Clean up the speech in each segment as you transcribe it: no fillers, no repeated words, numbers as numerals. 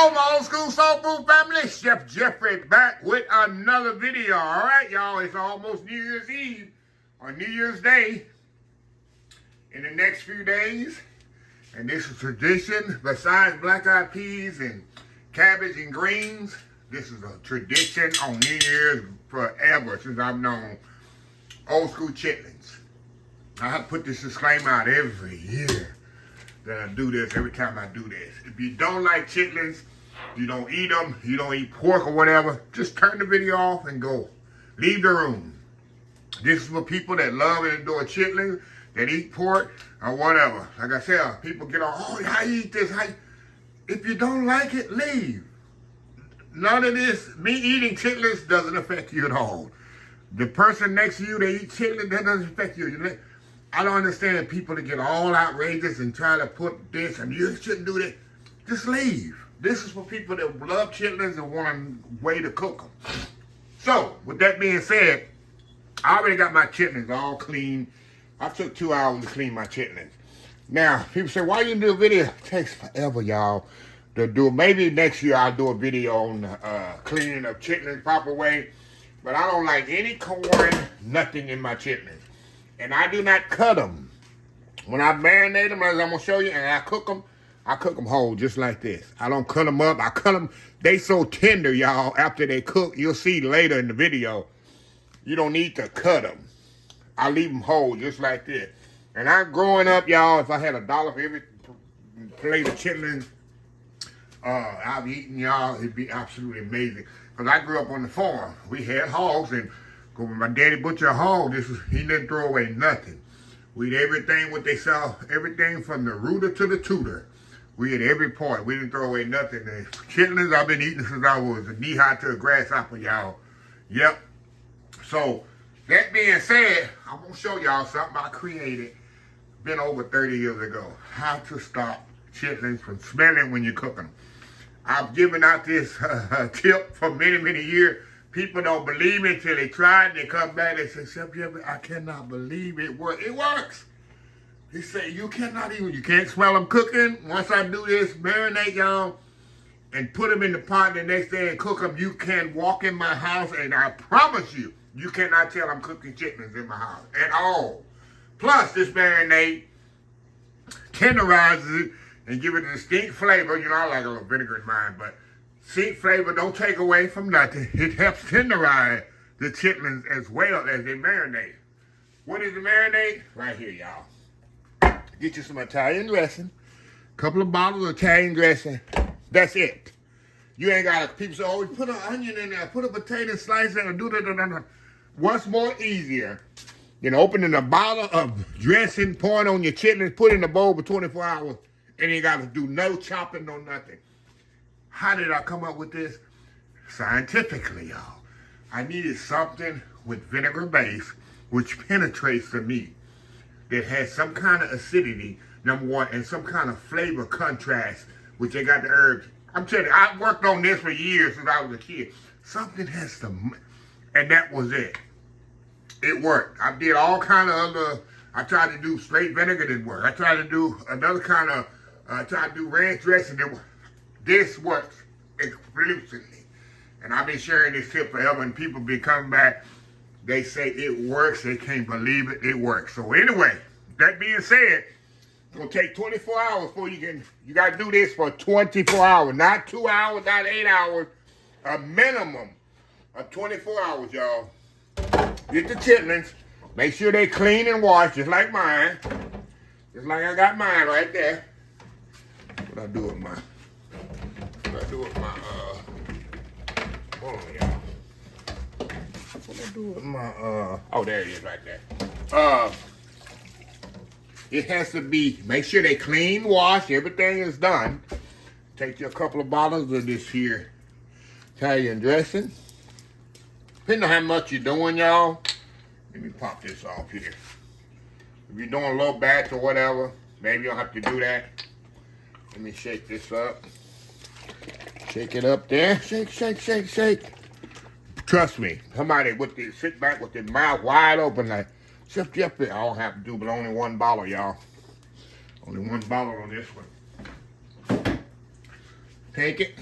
Hello, my old school soul food family. Chef Jeffrey back with another video. All right, y'all. It's almost New Year's Eve or New Year's Day in the next few days. And this is tradition. Besides black-eyed peas and cabbage and greens, this is a tradition on New Year's forever since I've known old school chitlins. I have to put this disclaimer out every year that I do this, every time I do this. If you don't like chitlins, you don't eat them, you don't eat pork or whatever, just turn the video off and go. Leave the room. This is for people that love and adore chitlins, that eat pork or whatever. Like I said, people get on, oh, how you eat this? If you don't like it, leave. None of this, me eating chitlins doesn't affect you at all. The person next to you, they eat chitlins, that doesn't affect you. I don't understand people that get all outrageous and try to put this and you shouldn't do that. Just leave. This is for people that love chitlins and want a way to cook them. So, with that being said, I already got my chitlins all clean. I took 2 hours to clean my chitlins. Now, people say, why you do a video? It takes forever, y'all, to do. Maybe next year I'll do a video on cleaning of chitlins proper way. But I don't like any corn, nothing in my chitlins. And I do not cut them. When I marinate them, as I'm going to show you, and I cook them whole just like this. I don't cut them up. I cut them. They so tender, y'all, after they cook. You'll see later in the video. You don't need to cut them. I leave them whole just like this. And I'm growing up, y'all, if I had $1 for every plate of chitlins I've eaten, y'all, it'd be absolutely amazing. Because I grew up on the farm. We had hogs, and when my daddy butchered a hog, he didn't throw away nothing. We had everything what they sell, everything from the rooter to the tutor. We had every part. We didn't throw away nothing. The chitlins I've been eating since I was a knee-high to a grasshopper, y'all. Yep. So, that being said, I'm going to show y'all something I created, been over 30 years ago. How to stop chitlins from smelling when you cook them. I've given out this tip for many, many years. People don't believe me until they try it. They come back and say, Chef Jeffrey, I cannot believe it works. It works. He said, you can't smell them cooking. Once I do this, marinate y'all, and put them in the pot the next day and cook them, you can walk in my house, and I promise you, you cannot tell I'm cooking chitlins in my house at all. Plus, this marinade tenderizes it and give it a distinct flavor. You know, I like a little vinegar in mine, but sweet flavor don't take away from nothing. It helps tenderize the chitlins as well as they marinate. What is the marinade? Right here, y'all. Get you some Italian dressing. A couple of bottles of Italian dressing. That's it. You ain't got to, people say, oh, put an onion in there, put a potato slice in there, do that. What's more easier than opening a bottle of dressing, pouring on your chitlins, put it in a bowl for 24 hours, and you got to do no chopping, no nothing. How did I come up with this? Scientifically, y'all. I needed something with vinegar base, which penetrates the meat, that has some kind of acidity, number one, and some kind of flavor contrast, which they got the herbs. I'm telling you, I worked on this for years since I was a kid. Something has to, and that was it. It worked. I did all kind of other, I tried to do straight vinegar, didn't work. I tried to do another kind of, I tried to do ranch dressing, didn't work. This works exclusively. And I've been sharing this tip forever, and people be coming back. They say it works. They can't believe it. It works. So anyway, that being said, it's going to take 24 hours before you got to do this for 24 hours. Not 2 hours, not 8 hours. A minimum of 24 hours, y'all. Get the chitlins. Make sure they clean and washed, just like mine. Just like I got mine right there. What I do with mine? Hold on, y'all. What I do with my, oh, there it is right there. It has to be, make sure they clean, wash, everything is done. Take you a couple of bottles of this here Italian dressing. Depending on how much you're doing, y'all. Let me pop this off here. If you're doing a little batch or whatever, maybe you'll have to do that. Let me shake this up. Shake it up there. Shake, shake, shake, shake. Trust me, somebody sit back with their mouth wide open like, Chef Jeffrey, I don't have to do but only one bottle, y'all. Only one bottle on this one. take it,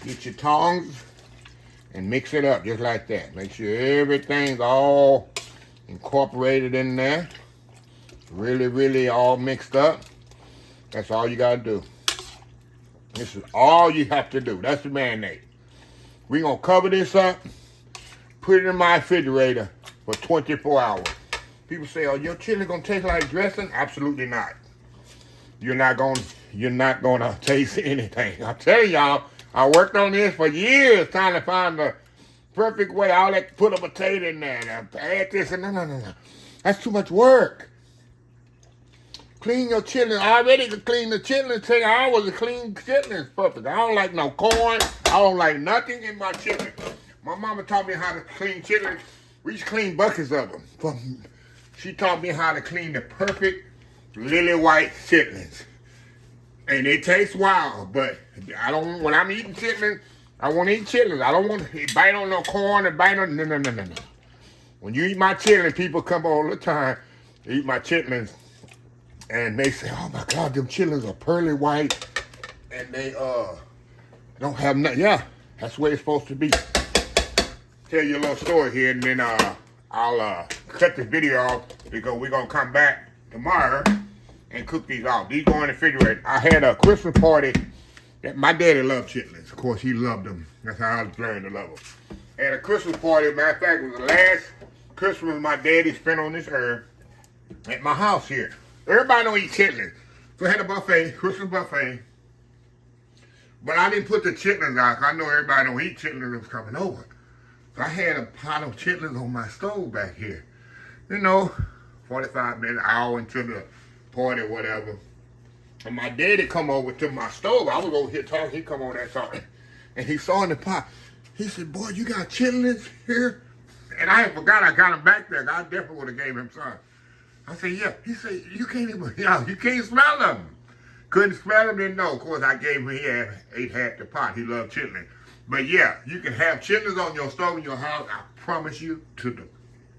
get your tongs, and mix it up just like that. Make sure everything's all incorporated in there. Really, really all mixed up. That's all you gotta do. This is all you have to do. That's the marinade. We're gonna cover this up, put it in my refrigerator for 24 hours. People say, oh, your chili gonna taste like dressing? Absolutely not. You're not gonna taste anything. I tell y'all, I worked on this for years trying to find the perfect way. I like put a potato in there and add this and no. That's too much work. Clean your chitlins. I already could clean the chitlins. Take hours to clean chitlins. Perfect. I don't like no corn. I don't like nothing in my chitlins. My mama taught me how to clean chitlins. We used to clean buckets of them. She taught me how to clean the perfect lily white chitlins. And it tastes wild, but I don't. When I'm eating chitlins, I want to eat chitlins. I don't want to bite on no corn and bite on no. When you eat my chitlins, people come all the time to eat my chitlins. And they say, oh my God, them chitlins are pearly white, and they don't have nothing. Yeah, that's the way it's supposed to be. Tell you a little story here, and then I'll cut this video off because we're gonna come back tomorrow and cook these off. These go in the refrigerator. I had a Christmas party. My daddy loved chitlins. Of course, he loved them. That's how I was learning to love them. Had a Christmas party. Matter of fact, it was the last Christmas my daddy spent on this earth at my house here. Everybody don't eat chitlins. So I had a buffet, Christmas buffet. But I didn't put the chitlins out, 'cause I know everybody don't eat chitlins that was coming over. So I had a pot of chitlins on my stove back here. You know, 45 minutes, hour into the party or whatever. And my daddy come over to my stove. I was over here talking. He come on that talking. And he saw in the pot. He said, boy, you got chitlins here? And I forgot I got him back there. I definitely would have gave him some. I said, yeah. He said, you can't smell them. Couldn't smell them, didn't know. Of course, I gave him, ate half the pot. He loved chitlins. But yeah, you can have chitlins on your stove in your house. I promise you to the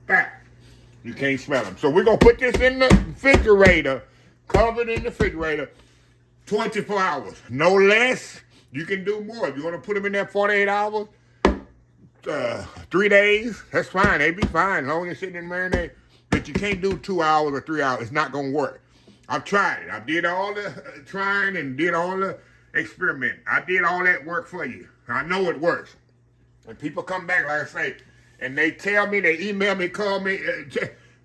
fact. You can't smell them. So we're going to put this in the refrigerator, covered in the refrigerator, 24 hours. No less. You can do more. If you want to put them in there 48 hours, 3 days, that's fine. They be fine as long as they're sitting in marinade. But you can't do 2 hours or 3 hours. It's not going to work. I've tried it. I did all the trying and did all the experiment. I did all that work for you. I know it works. When people come back, like I say, and they tell me, they email me, call me,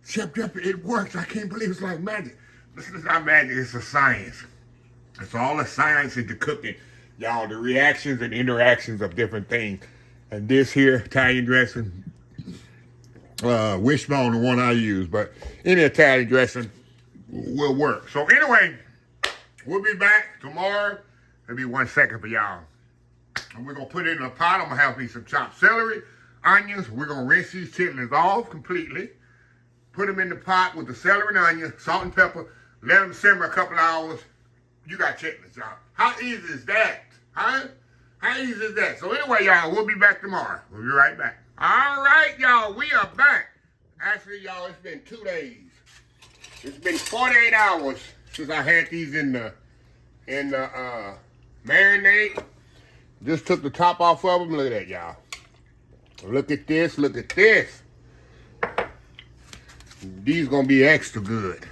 Chef Jeffrey, it works. I can't believe it's like magic. This is not magic. It's a science. It's all the science into cooking. Y'all, the reactions and interactions of different things. And this here, Italian dressing, Wishbone, the one I use, but any Italian dressing will work. So anyway, we'll be back tomorrow. It'll be 1 second for y'all. And we're going to put it in a pot. I'm going to have me some chopped celery, onions. We're going to rinse these chitlins off completely. Put them in the pot with the celery and onion, salt and pepper. Let them simmer a couple hours. You got chitlins, y'all. How easy is that? Huh? How easy is that? So anyway, y'all, we'll be back tomorrow. We'll be right back. All right, y'all, we are back. Actually, y'all, it's been 2 days. It's been 48 hours since I had these in the marinade. Just took the top off of them. Look at that, y'all. Look at this. Look at this. These gonna be extra good.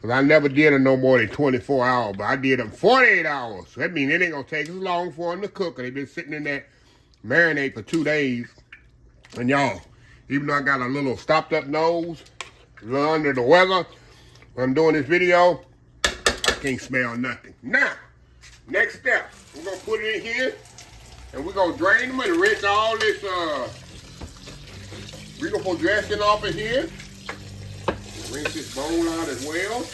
Cause I never did them no more than 24 hours, but I did them 48 hours. So that means it ain't gonna take as long for them to cook. They've been sitting in that marinade for 2 days. And y'all, even though I got a little stopped up nose, a little under the weather, when I'm doing this video, I can't smell nothing. Now, next step, we're gonna put it in here, and we're gonna drain them and rinse all this, we're gonna put dressing off in here. Rinse this bowl out as well.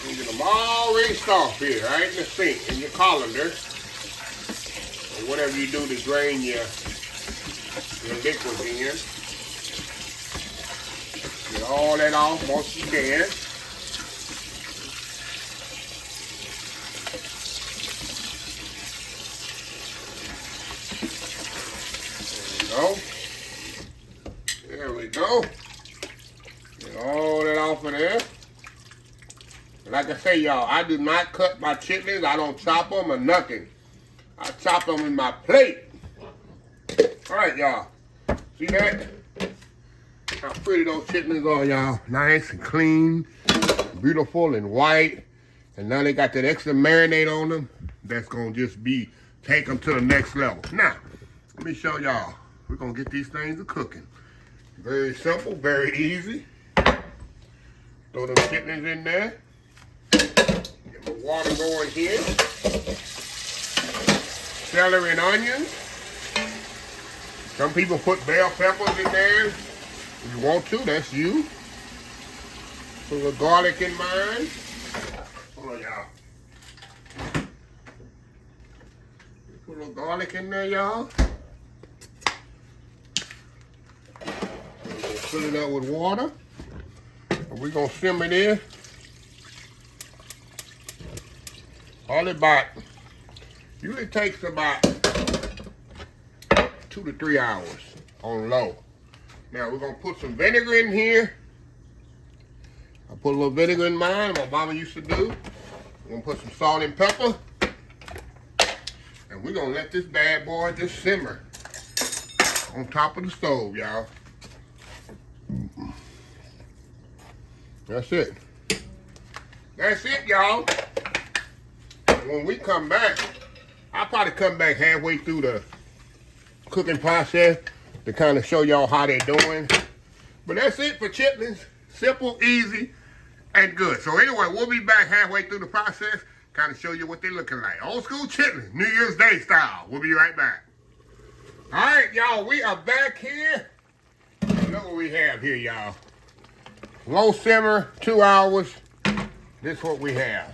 You get them all rinsed off here, right in the sink, in your colander. Or whatever you do to drain your liquids in. Get all that off once you can. There we go. Get all that off of there. And like like I say, y'all, I do not cut my chitlins. I don't chop them or nothing. I chop them in my plate. All right, y'all. See that? How pretty those chitlins are, y'all. Nice and clean, beautiful and white. And now they got that extra marinade on them. That's going to just be, take them to the next level. Now, let me show y'all. We're going to get these things cooking. Very simple, very easy. Throw them chitlins in there. Get my water going here. Celery and onions. Some people put bell peppers in there. If you want to, that's you. Put a little garlic in mine. Hold on, y'all. Put a little garlic in there, y'all. Fill it up with water. And we're going to simmer this. Usually takes about 2 to 3 hours on low. Now we're going to put some vinegar in here. I put a little vinegar in mine, my mama used to do. We're going to put some salt and pepper. And we're going to let this bad boy just simmer on top of the stove, y'all. That's it. That's it, y'all. When we come back, I'll probably come back halfway through the cooking process to kind of show y'all how they're doing. But that's it for chitlins. Simple, easy, and good. So anyway, we'll be back halfway through the process, kind of show you what they're looking like. Old school chitlins, New Year's Day style. We'll be right back. All right, y'all, we are back here. Look what we have here, y'all. Low simmer, 2 hours. This is what we have.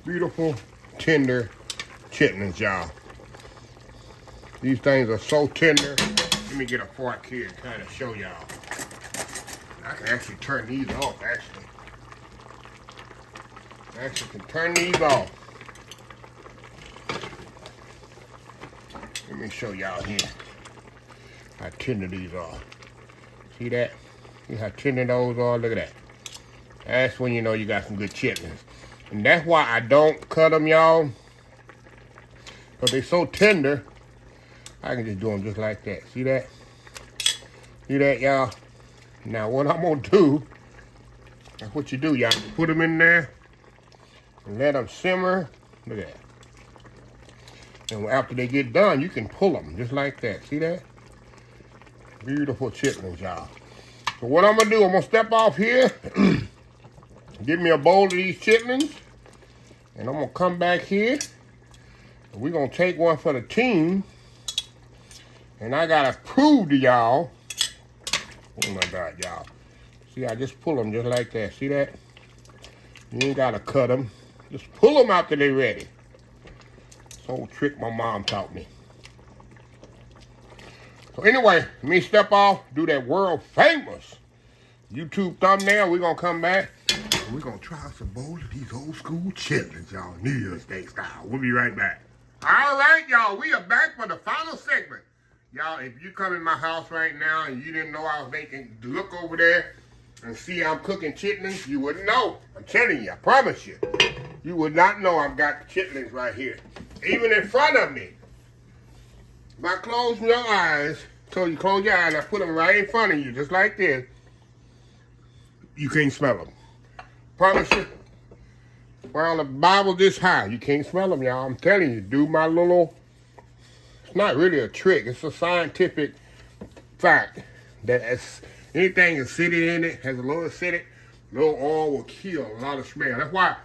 Beautiful, tender chitlins, y'all. These things are so tender. Let me get a fork here and kind of show y'all. I can actually turn these off, actually. I actually can turn these off. Let me show y'all here how tender these are. See that? See how tender those are? Look at that. That's when you know you got some good chitlins. And that's why I don't cut them, y'all. Because they're so tender, I can just do them just like that. See that? See that, y'all? Now, what I'm going to do, that's what you do, y'all. Put them in there and let them simmer. Look at that. And after they get done, you can pull them just like that. See that? Beautiful chitlins, y'all. So what I'm going to do, I'm going to step off here. Give me a bowl of these chitlins. And I'm going to come back here. And we're going to take one for the team. And I got to prove to y'all. Oh my God, y'all. See, I just pull them just like that. See that? You ain't got to cut them. Just pull them after they're ready. This old trick my mom taught me. So anyway, let me step off, do that world famous YouTube thumbnail. We're going to come back. We're going to try some bowl of these old school chitlins, y'all. New Year's Day style. We'll be right back. All right, y'all. We are back for the final segment. Y'all, if you come in my house right now and you didn't know I was making, look over there and see I'm cooking chitlins, you wouldn't know. I'm telling you, I promise you. You would not know I've got chitlins right here. Even in front of me. If I close your eyes, so you close your eyes, I put them right in front of you, just like this, you can't smell them. Promise you. Well, the Bible this high, you can't smell them, y'all. I'm telling you, do my little, it's not really a trick. It's a scientific fact that anything acidic in it, has a little acidic, little oil will kill a lot of smell. That's why,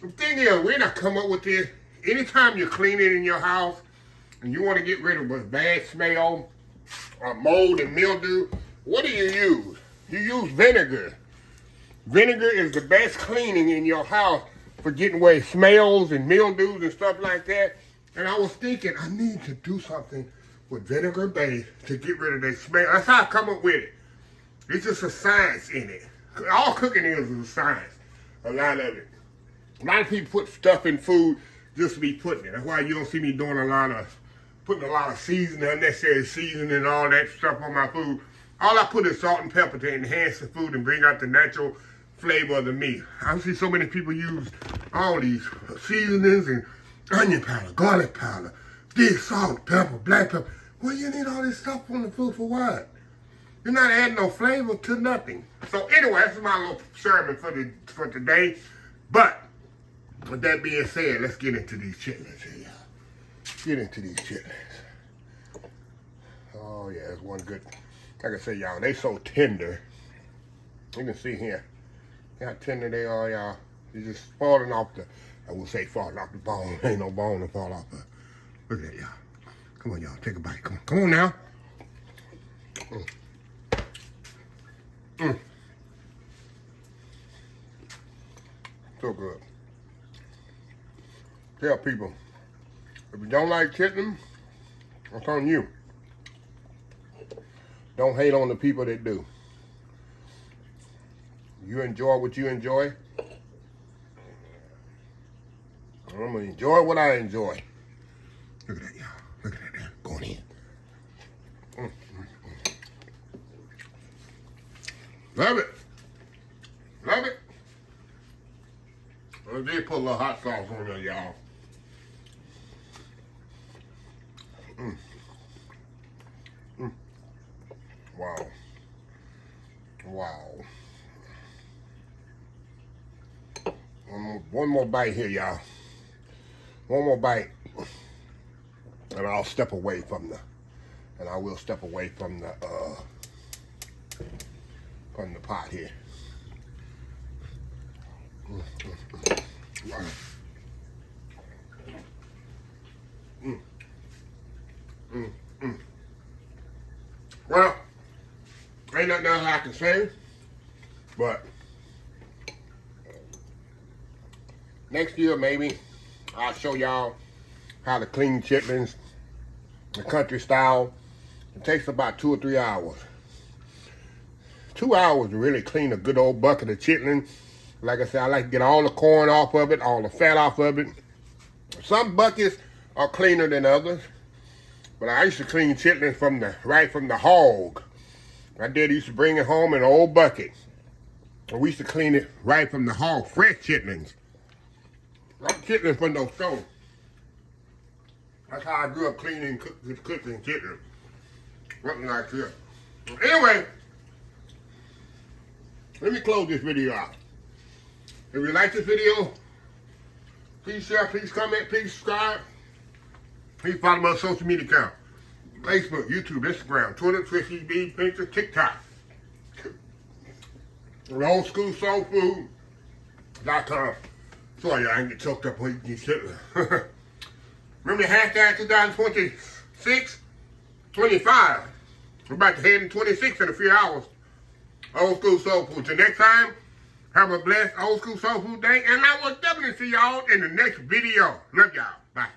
the thing is, we're not come up with this. Anytime you're cleaning in your house and you want to get rid of a bad smell or mold and mildew, what do you use? You use vinegar. Vinegar is the best cleaning in your house for getting away smells and mildews and stuff like that. And I was thinking, I need to do something with vinegar base to get rid of that smell. That's how I come up with it. It's just a science in it. All cooking is a science, a lot of it. A lot of people put stuff in food just to be putting it. That's why you don't see me doing putting a lot of seasoning, unnecessary seasoning and all that stuff on my food. All I put is salt and pepper to enhance the food and bring out the natural flavor of the meat. I see so many people use all these seasonings and onion powder, garlic powder, this, salt, pepper, black pepper. Well, you need all this stuff on the food for what? You're not adding no flavor to nothing. So anyway, that's my little sermon for today. But with that being said, let's get into these chitlins here, y'all. Get into these chitlins. Oh yeah, that's one good. Like I say, y'all, they so tender. You can see here how tender they are, y'all. They're just falling off the, I will say falling off the bone. Ain't no bone to fall off of. Look at that, y'all. Come on, y'all, take a bite. Come on now. So good. Tell people, if you don't like chitlin, it's on you. Don't hate on the people that do. You enjoy what you enjoy. I'm gonna enjoy what I enjoy. Look at that, y'all. Look at that there. Going in. Love it. Love it. I did put a little hot sauce on there, y'all. Wow. Wow. One more bite here, y'all. One more bite. And I'll step away from the, and I will step away from the pot here. Wow. Well, ain't nothing else I can say, but next year maybe I'll show y'all how to clean chitlins, the country style. It takes about 2 or 3 hours. 2 hours to really clean a good old bucket of chitlins. Like I said, I like to get all the corn off of it, all the fat off of it. Some buckets are cleaner than others, but I used to clean chitlins right from the hog. My dad used to bring it home in an old bucket. And we used to clean it right from the hog, fresh chitlins. Not chitlins from those stones. That's how I grew up cooking chitlins. Something like this. Anyway, let me close this video out. If you like this video, please share, please comment, please subscribe. Please follow my social media account. Facebook, YouTube, Instagram, Twitter, Twitch, Pinterest, TikTok. Old School Soul Food.com. Sorry, I didn't get choked up when you shit. Remember the hashtag 2026, 25. We're about to head in 26 in a few hours. Old School Soul Food. Till next time, have a blessed Old School Soul Food day. And I will definitely see y'all in the next video. Love y'all. Bye.